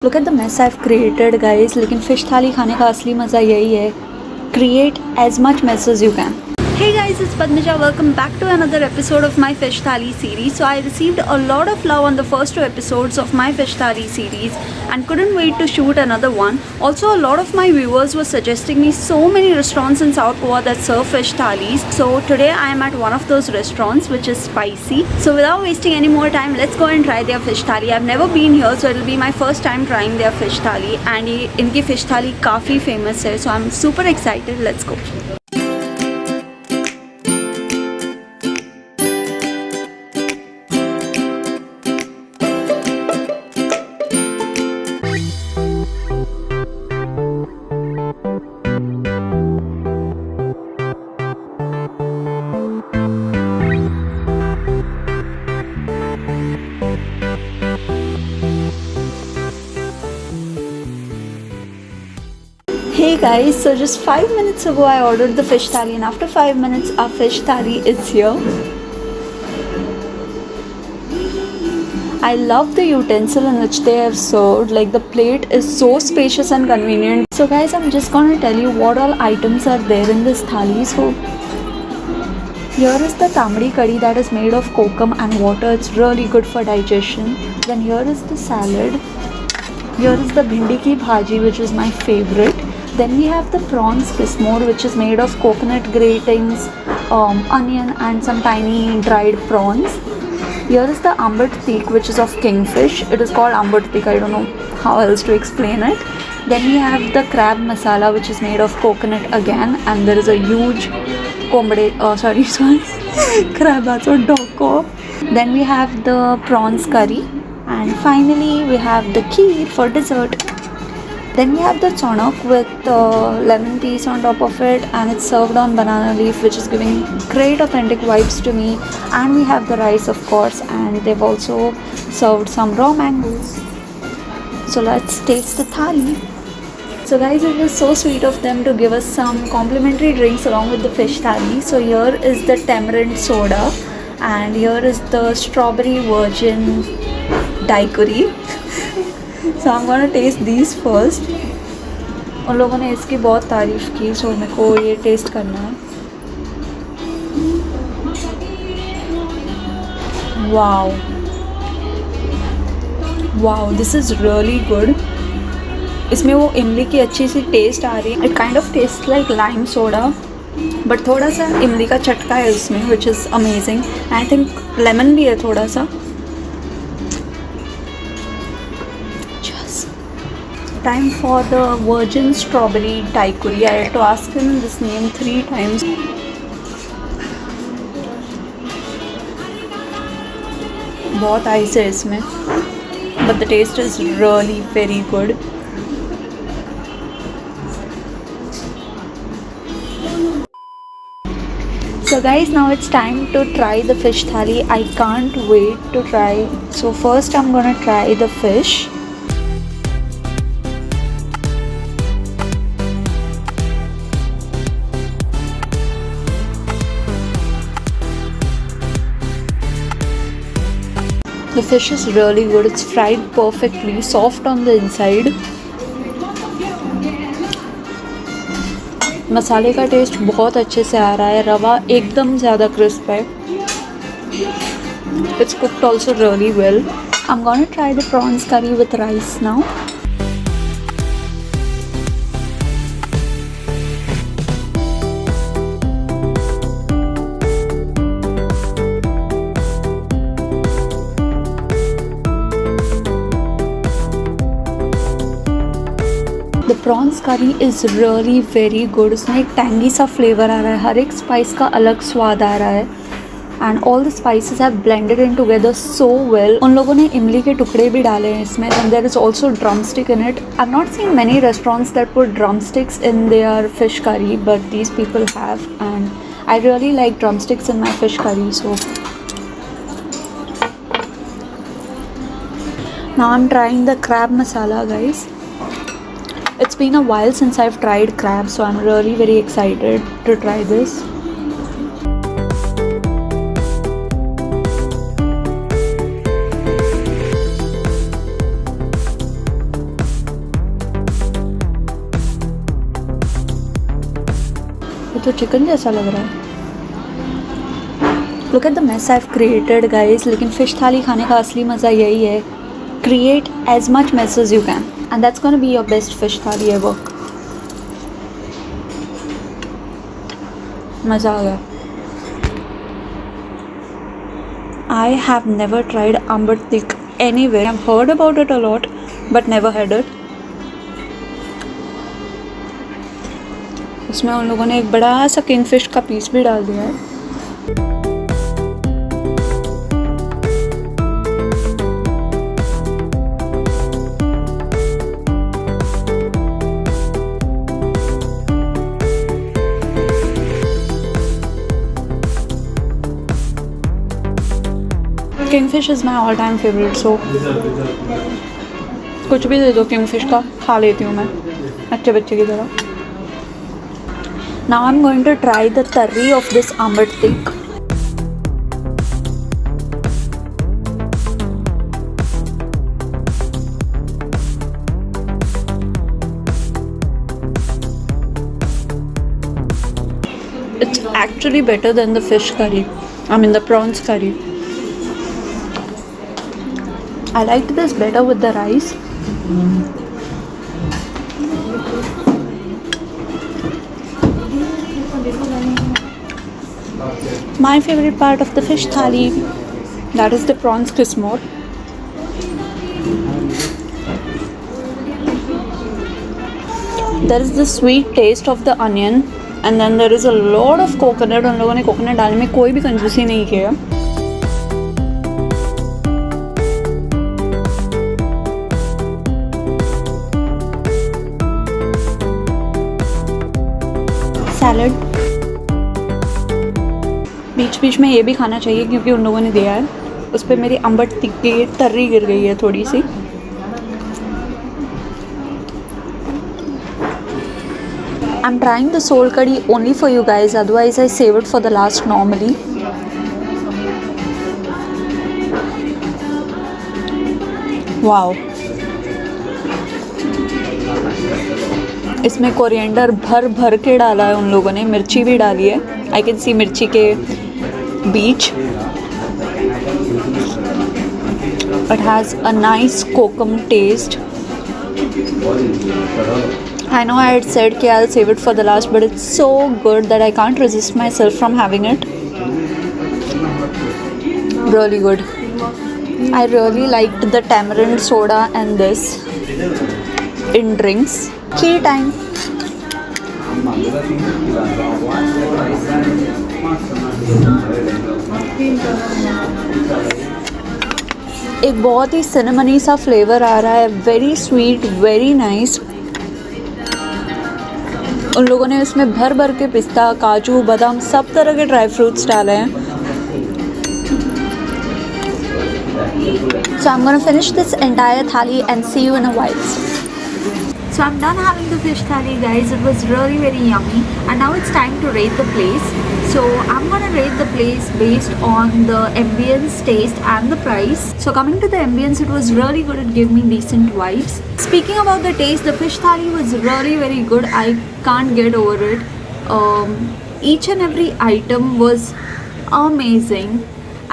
Look at the mess I've created guys, लेकिन fish थाली खाने का असली मज़ा यही है. Create as much mess as you can. Hey guys, it's Padmaja. Welcome back to another episode of my Fish Thali series. So I received a lot of love on the first two episodes of my Fish Thali series and couldn't wait to shoot another one. Also, a lot of my viewers were suggesting me so many restaurants in South Goa that serve fish thalis. So today I am at one of those restaurants which is Spicy. So without wasting any more time, let's go and try their fish thali. I've never been here, so it'll be my first time trying their fish thali, and इनकी fish thali काफ़ी famous है. So I'm super excited. Let's go. Hey guys, so just 5 minutes ago I ordered the fish thali and after 5 minutes our fish thali is here. I love the utensil in which they have served, like the plate is so spacious and convenient. So guys, I'm just gonna tell you what all items are there in this thali. So here is the tamri curry that is made of kokum and water. It's really good for digestion. Then here is the salad. Here is the bhindi ki bhaji, which is my favorite. Then we have the prawns kismore, which is made of coconut gratings, onion and some tiny dried prawns. Here is the ambut teek, which is of kingfish. It is called ambut teek. I don't know how else to explain it. Then we have the crab masala, which is made of coconut again, and there is a huge crab, that's a dogko. Then we have the prawns curry, and finally we have the kheer for dessert. Then we have the chonak with lemon piece on top of it, and it's served on banana leaf, which is giving great authentic vibes to me. And we have the rice, of course, and they've also served some raw mangoes. So let's taste the thali. So guys, it was so sweet of them to give us some complimentary drinks along with the fish thali. So here is the tamarind soda, and here is the strawberry virgin daiquiri. So I'm gonna taste these first. उन लोगों ने इसकी बहुत तारीफ़ की, so मेरे को ये टेस्ट करना है. Wow, this is really good. इसमें वो इमली की अच्छी सी टेस्ट आ रही है. It kind of tastes like lime soda, but थोड़ा सा इमली का चटका है उसमें, which is amazing. I think lemon भी है थोड़ा सा. Time for the virgin strawberry daiquiri. I had to ask him this name 3 times. बहुत आइस है इसमें, but the taste is really very good. So guys, now it's time to try the fish thali. I can't wait to try. So first I'm gonna try the fish. The fish is really good. It's fried perfectly, soft on the inside. मसाले का test बहुत अच्छे से आ रहा है. रवा एकदम ज़्यादा क्रिस्प है. It's cooked also really well. I'm gonna try the prawns curry with rice now. The prawns curry is really very good. उसमें एक टैंगी सा फ्लेवर आ रहा है. हर एक स्पाइस का अलग स्वाद आ रहा है. And all the spices have blended in together so well. उन लोगों ने इमली के टुकड़े भी डाले हैं इसमें. And there is also drumstick in it. I've not seen many restaurants that put drumsticks in their fish curry, but these people have. And I really like drumsticks in my fish curry. So now I'm trying the crab masala, guys. It's been a while since I've tried crab, so I'm really very excited to try this. ये तो chicken जैसा लग रहा है। Look at the mess I've created guys, लेकिन fish थाली खाने का असली मज़ा यही है, create as much mess as you can and that's gonna be your best fish थाली ever. मज़ा आ गया। I have never tried Amber Thick anywhere. I've heard about it a lot but never had it. इसमें उन लोगों ने एक बड़ा सा किंगफिश का पीस भी डाल दिया है। Kingfish is my all time favourite, so कुछ भी दे दो किंगफिश का खा लेती हूँ मैं अच्छे बच्चे की तरह। Now I am going to try the tarri of this amber thick. It's actually better than the fish curry. I mean the prawns curry. I liked this better with the rice. My favorite part of the fish thali, that is the prawns kismore. There is the sweet taste of the onion and then there is a lot of coconut. उन लोगों ने coconut डालने में कोई भी कंजूसी नहीं किया। सैलड बीच बीच में ये भी खाना चाहिए क्योंकि उन लोगों ने दिया है। उस पर मेरी अम्बर थिक की तर्री गिर गई है थोड़ी सी। I'm trying the soul curry only for you guys, otherwise I save it for the last normally. Wow. इसमें कोरिएंडर भर भर के डाला है उन लोगों ने, मिर्ची भी डाली है। आई कैन सी मिर्ची के बीच। It has a nice kokum taste. I know I had said that I'll save it for the last, but it's so good that I can't resist myself from having it. Really good. I really liked the tamarind soda and this in drinks. Key time. एक बहुत ही सिनेमनी सा flavour आ रहा है, very sweet, very nice. उन लोगों ने उसमें भर भर के पिस्ता, काजू, बादाम सब तरह के ड्राई फ्रूट्स डाले हैं। So I'm gonna finish this entire thali and see you in a while. So I'm done having the fish thali guys, it was really very yummy and now it's time to rate the place. So I'm gonna rate the place based on the ambience, taste and the price. So coming to the ambience, it was really good, it gave me decent vibes. Speaking about the taste, the fish thali was really very good, I can't get over it. Each and every item was amazing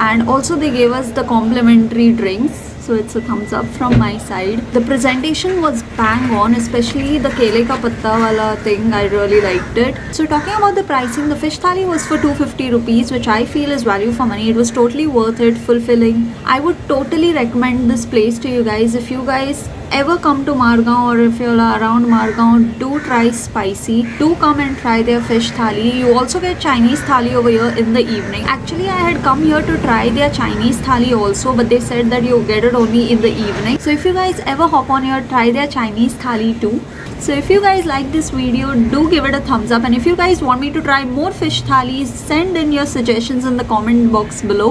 and also they gave us the complimentary drinks. So it's a thumbs up from my side. The presentation was bang on, especially the kele ka patta wala thing. I really liked it. So talking about the pricing, the fish thali was for 250 rupees, which I feel is value for money. It was totally worth it, fulfilling. I would totally recommend this place to you guys. If you guys ever come to Margao or if you're around Margao, do try spicy. Do come and try their fish thali. You also get Chinese thali over here in the evening. Actually, I had come here to try their Chinese thali also, but they said that you get it only in the evening. So if you guys ever hop on here, try their Chinese thali too. So if you guys like this video, do give it a thumbs up, and if you guys want me to try more fish thalis, send in your suggestions in the comment box below,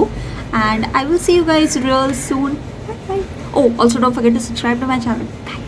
and I will see you guys real soon. Bye bye. Oh, also don't forget to subscribe to my channel. Bye.